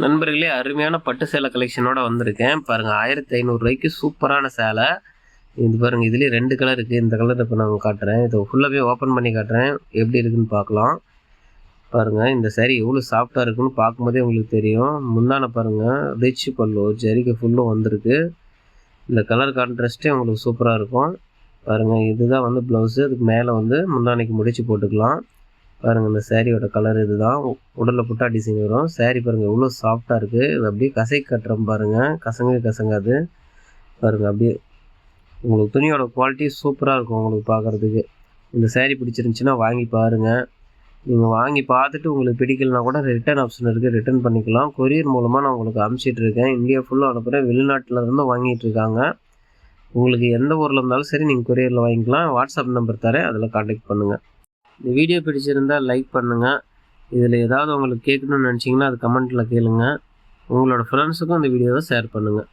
நண்பர்களே, அருமையான பட்டு சேலை கலெக்ஷனோட வந்திருக்கேன். பாருங்க, ரூ. 1500 சூப்பரான சேலை. இது பாருங்க, இதுலயே 2 கலர் இருக்கு. இந்த கலர் இப்ப நான் காட்டுறேன். இத ஃபுல்லாவே ஓப்பன் பண்ணி காட்டுறேன். எப்படி இருக்குன்னு பார்க்கலாம். பாருங்க, இந்த சாரி எவ்வளவு சாஃப்ட்டா இருக்குன்னு பார்க்கும்போதே உங்களுக்கு தெரியும். முந்தான பாருங்க, ரிச் பல்லு ஜரிகை ஃபுல்லும் வந்திருக்கு. இந்த கலர் கான்ட்ராஸ்ட்டே உங்களுக்கு சூப்பரா இருக்கும். பாருங்க, இதுதான் வந்து ப்ளவுஸு. அதுக்கு மேல வந்து முந்தானைக்கு முடிச்சு போட்டுக்கலாம். பாருங்க, இந்த சாரியோட கலர் இதுதான். உடல்ல புட்டா டிசைன் வரும். சாரி பாருங்க எவ்வளோ சாஃப்டா இருக்கு. இது அப்படியே கசை கட்டுறோம் பாருங்க. கசங்காது. பாருங்க, அப்படியே உங்களுக்கு துணியோட குவாலிட்டி சூப்பரா இருக்கும் உங்களுக்கு பார்க்கறதுக்கு. இந்த சாரி பிடிச்சிருந்துச்சுன்னா வாங்கி பாருங்க. நீங்க வாங்கி பார்த்துட்டு உங்களுக்கு பிடிக்கலனா கூட ரிட்டர்ன் ஆப்ஷன் இருக்கு. ரிட்டர்ன் பண்ணிக்கலாம். கொரியர் மூலமா நான் உங்களுக்கு அனுப்பிச்சிட்டு இருக்கேன். இந்தியா ஃபுல்லா அனுப்புறேன். வெளிநாட்டுல இருந்தும் வாங்கிட்டு இருக்காங்க. உங்களுக்கு எந்த ஊர்ல இருந்தாலும் சரி நீங்க கொரியர்ல வாங்கிக்கலாம். வாட்ஸ்அப் நம்பர் தரேன். அதில் கான்டாக்ட் பண்ணுங்க. இந்த வீடியோ பிடிச்சிருந்தா லைக் பண்ணுங்க. இதில் ஏதாவது உங்களுக்கு கேட்கணும்னு நினச்சிங்கன்னா அது கமெண்ட்டில் கேளுங்க. உங்களோட ஃப்ரெண்ட்ஸுக்கும் இந்த வீடியோவை ஷேர் பண்ணுங்கள்.